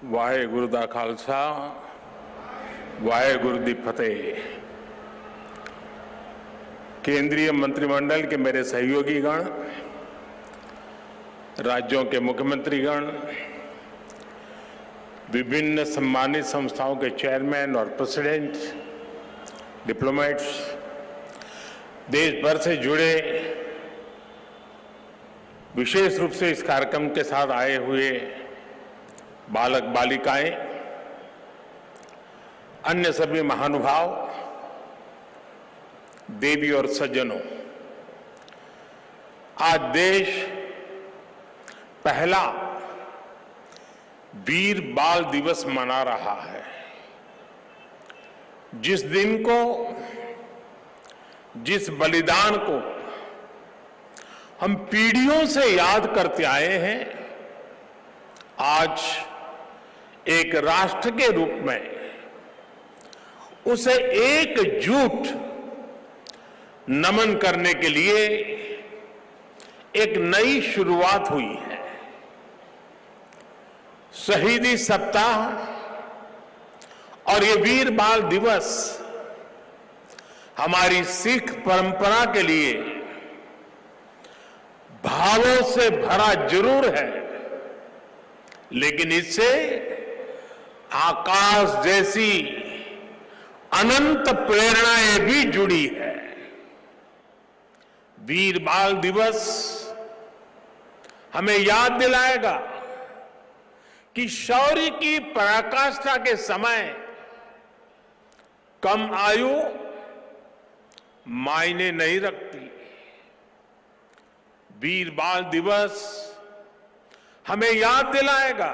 वाहेगुरु दा खालसा वाहेगुरु दी फतेह। केंद्रीय मंत्रिमंडल के मेरे सहयोगीगण, राज्यों के मुख्यमंत्रीगण, विभिन्न सम्मानित संस्थाओं के चेयरमैन और प्रेसिडेंट, डिप्लोमेट्स, देश भर से जुड़े विशेष रूप से इस कार्यक्रम के साथ आए हुए बालक बालिकाएं, अन्य सभी महानुभाव, देवी और सज्जनों, आज देश पहला वीर बाल दिवस मना रहा है। जिस दिन को, जिस बलिदान को हम पीढ़ियों से याद करते आए हैं, आज एक राष्ट्र के रूप में उसे एकजुट नमन करने के लिए एक नई शुरुआत हुई है। शहीदी सप्ताह और ये वीर बाल दिवस हमारी सिख परंपरा के लिए भावों से भरा जरूर है, लेकिन इससे आकाश जैसी अनंत प्रेरणाएं भी जुड़ी है। वीर बाल दिवस हमें याद दिलाएगा कि शौर्य की पराकाष्ठा के समय कम आयु मायने नहीं रखती। वीर बाल दिवस हमें याद दिलाएगा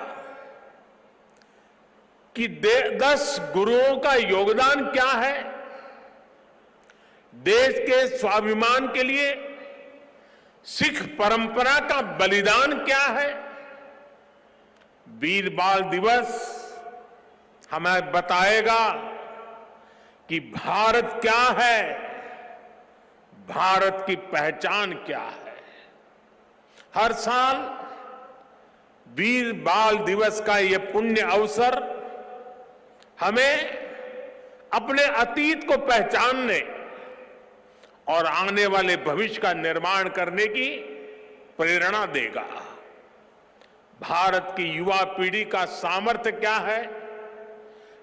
कि 10 गुरुओं का योगदान क्या है, देश के स्वाभिमान के लिए सिख परंपरा का बलिदान क्या है। वीर बाल दिवस हमें बताएगा कि भारत क्या है, भारत की पहचान क्या है। हर साल वीर बाल दिवस का ये पुण्य अवसर हमें अपने अतीत को पहचानने और आने वाले भविष्य का निर्माण करने की प्रेरणा देगा। भारत की युवा पीढ़ी का सामर्थ्य क्या है,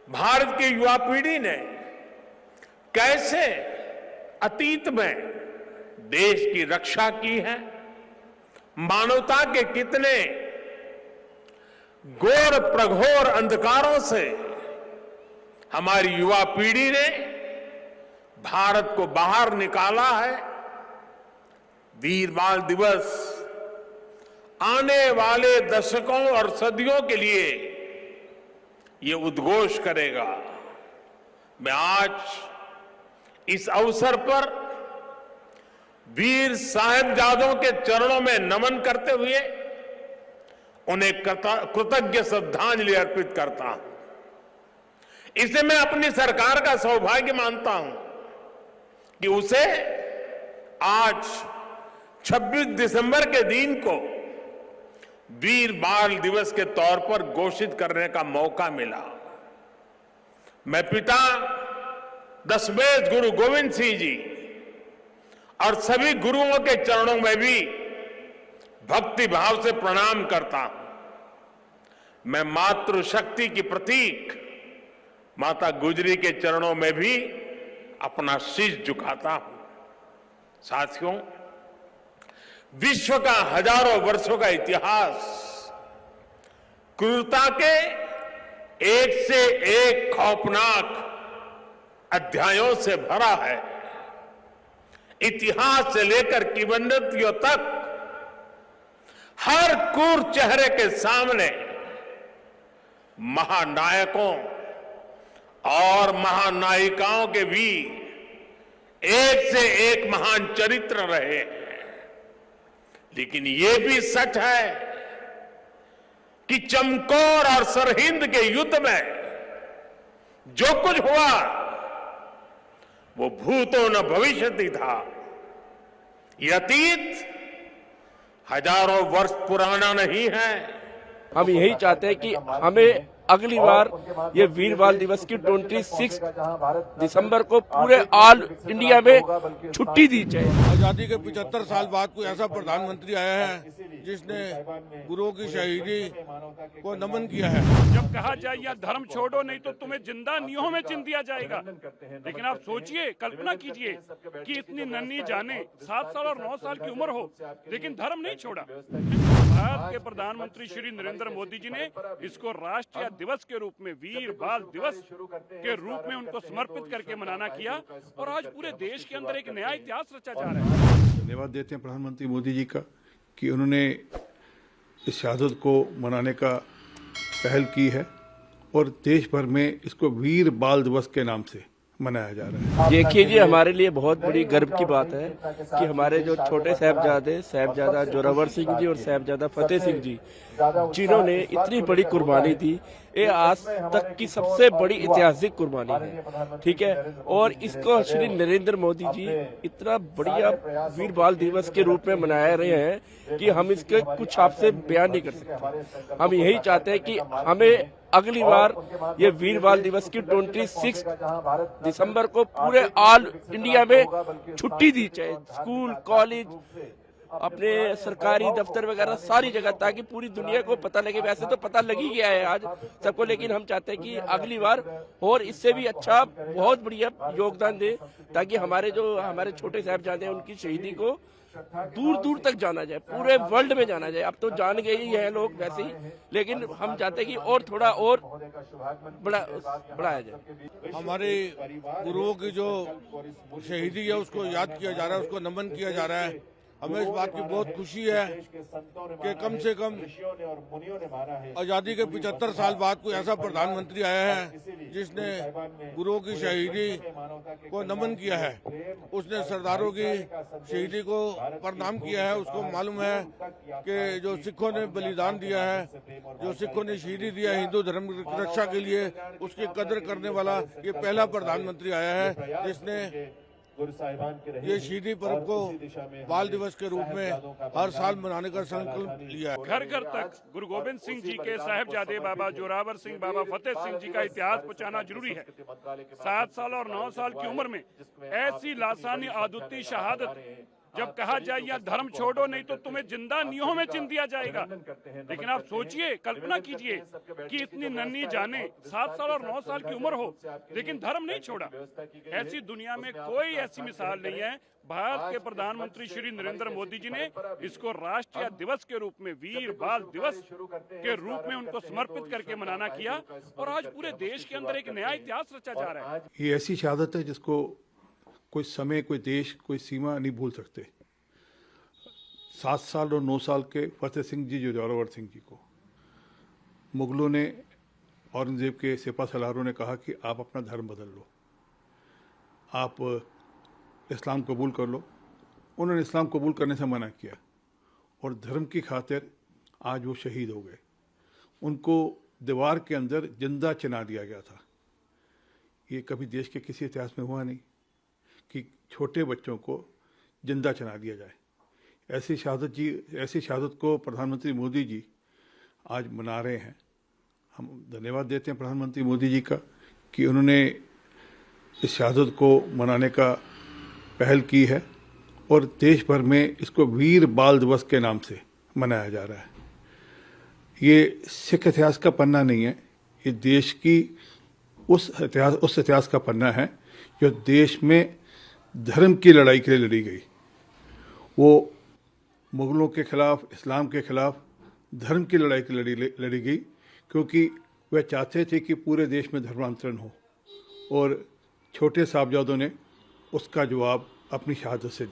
भारत की युवा पीढ़ी ने कैसे अतीत में देश की रक्षा की है, मानवता के कितने घोर प्रघोर अंधकारों से हमारी युवा पीढ़ी ने भारत को बाहर निकाला है। वीर बाल दिवस आने वाले दशकों और सदियों के लिए ये उद्घोष करेगा। मैं आज इस अवसर पर वीर साहिबजादों के चरणों में नमन करते हुए उन्हें कृतज्ञ श्रद्धांजलि अर्पित करता हूं। इसे मैं अपनी सरकार का सौभाग्य मानता हूं कि उसे आज 26 दिसंबर के दिन को वीर बाल दिवस के तौर पर घोषित करने का मौका मिला। मैं पिता दशमेश गुरु गोविंद सिंह जी और सभी गुरुओं के चरणों में भी भक्ति भाव से प्रणाम करता हूं। मैं मातृशक्ति की प्रतीक माता गुजरी के चरणों में भी अपना शीश झुकाता हूं। साथियों, विश्व का हजारों वर्षों का इतिहास क्रूरता के एक से एक खौफनाक अध्यायों से भरा है। इतिहास से लेकर किंवदंतियों तक हर क्रूर चेहरे के सामने महानायकों और महानायिकाओं के भी एक से एक महान चरित्र रहे हैं। लेकिन ये भी सच है कि चमकौर और सरहिंद के युद्ध में जो कुछ हुआ वो भूतो न भविष्यति था। ये अतीत हजारों वर्ष पुराना नहीं है। हम यही चाहते हैं कि हमें अगली बार ये वीर बाल दिवस की 26 दिसंबर को पूरे ऑल इंडिया में छुट्टी दी जाए। आजादी के 75 साल बाद कोई ऐसा प्रधानमंत्री आया है जिसने गुरुओं की शहीदी को नमन किया है। जब कहा जाए या धर्म छोड़ो नहीं तो तुम्हें जिंदा नीहों में चिन दिया जाएगा, लेकिन आप सोचिए, कल्पना कीजिए कि इतनी नन्ही जाने 7 साल और 9 साल की उम्र हो लेकिन धर्म नहीं छोड़ा। भारत के प्रधानमंत्री श्री नरेंद्र मोदी जी ने इसको राष्ट्रीय दिवस के रूप में, वीर बाल दिवस के रूप में उनको समर्पित करके मनाना किया और आज पूरे देश के अंदर एक नया इतिहास रचा जा रहा है। धन्यवाद देते हैं प्रधानमंत्री मोदी जी का कि उन्होंने इस शहादत को मनाने का पहल की है और देश भर में इसको वीर बाल दिवस के नाम से मनाया जा रहा है। देखिए जी, हमारे लिए बहुत बड़ी गर्व की बात है कि हमारे जो छोटे साहबजादा जोरावर सिंह जी और साहबजादा फतेह सिंह जी, जिन्होंने इतनी बड़ी कुर्बानी दी, ये आज तक की सबसे बड़ी ऐतिहासिक कुर्बानी है, ठीक है। और इसको श्री नरेंद्र मोदी जी इतना बढ़िया वीर बाल दिवस के रूप में मना रहे हैं कि हम इसके कुछ आपसे बयान नहीं कर सकते। हम यही चाहते हैं कि हमें अगली बार ये वीर बाल दिवस की 26 दिसंबर को पूरे ऑल इंडिया में छुट्टी दी जाए, स्कूल, कॉलेज, अपने सरकारी दफ्तर वगैरह सारी जगह, ताकि पूरी दुनिया को पता लगे। वैसे तो पता लग ही गया है आज सबको, लेकिन हम चाहते हैं कि अगली बार और इससे भी अच्छा बहुत बढ़िया योगदान दे, ताकि हमारे छोटे साहबजादे हैं उनकी शहीदी को दूर दूर तक जाना जाए, पूरे वर्ल्ड में जाना जाए। अब तो जान गए ही हैं लोग वैसे ही, लेकिन हम चाहते हैं कि और थोड़ा और बढ़ाया जाए। हमारे गुरुओं की जो शहीदी है उसको याद किया जा रहा है, उसको नमन किया जा रहा है। हमें इस बात की बहुत खुशी है कि कम से कम आजादी के 75 साल बाद कोई ऐसा प्रधानमंत्री आया है जिसने गुरुओं की शहीदी को नमन किया है। उसने सरदारों की शहीदी को प्रणाम किया है। उसको मालूम है कि जो सिखों ने बलिदान दिया है, जो सिखों ने शहीदी दिया है हिंदू धर्म की रक्षा के लिए, उसकी कदर करने वाला ये पहला प्रधानमंत्री आया है जिसने ये शहीदी पर्व को बाल दिवस के रूप में हर साल मनाने का संकल्प लिया है। घर घर तक गुरु गोविंद सिंह जी के साहिबजादे बाबा जोरावर सिंह, बाबा फतेह सिंह जी का इतिहास पहुंचाना जरूरी है। 7 साल और 9 साल की उम्र में ऐसी लासानी आदुती शहादत, जब कहा जाए या धर्म छोड़ो नहीं तो तुम्हें जिंदा नीहों में चिन दिया जाएगा, लेकिन आप सोचिए, कल्पना कीजिए कि इतनी नन्ही जाने 7 साल और 9 साल की उम्र हो लेकिन धर्म नहीं छोड़ा। ऐसी दुनिया में कोई ऐसी मिसाल नहीं है। भारत के प्रधानमंत्री श्री नरेंद्र मोदी जी ने इसको राष्ट्रीय दिवस के रूप में, वीर बाल दिवस के रूप में उनको समर्पित करके मनाना किया और आज पूरे देश के अंदर एक नया इतिहास रचा जा रहा है। ये ऐसी शहादत है जिसको कोई समय, कोई देश, कोई सीमा नहीं भूल सकते। 7 साल और 9 साल के फतेह सिंह जी, जोरावर सिंह जी को मुगलों ने, औरंगजेब के सिपा सलारों ने कहा कि आप अपना धर्म बदल लो, आप इस्लाम कबूल कर लो। उन्होंने इस्लाम कबूल करने से मना किया और धर्म की खातिर आज वो शहीद हो गए। उनको दीवार के अंदर जिंदा चिना दिया गया था। ये कभी देश के किसी इतिहास में हुआ नहीं कि छोटे बच्चों को जिंदा चना दिया जाए। ऐसी शहादत को प्रधानमंत्री मोदी जी आज मना रहे हैं। हम धन्यवाद देते हैं प्रधानमंत्री मोदी जी का कि उन्होंने इस शहादत को मनाने का पहल की है और देश भर में इसको वीर बाल दिवस के नाम से मनाया जा रहा है। ये सिख इतिहास का पन्ना नहीं है, ये देश की उस इतिहास का पन्ना है जो देश में धर्म की लड़ाई के लिए लड़ी गई। वो मुगलों के खिलाफ, इस्लाम के खिलाफ धर्म की लड़ाई की लड़ी गई, क्योंकि वह चाहते थे कि पूरे देश में धर्मांतरण हो और छोटे साहबजादों ने उसका जवाब अपनी शहादत से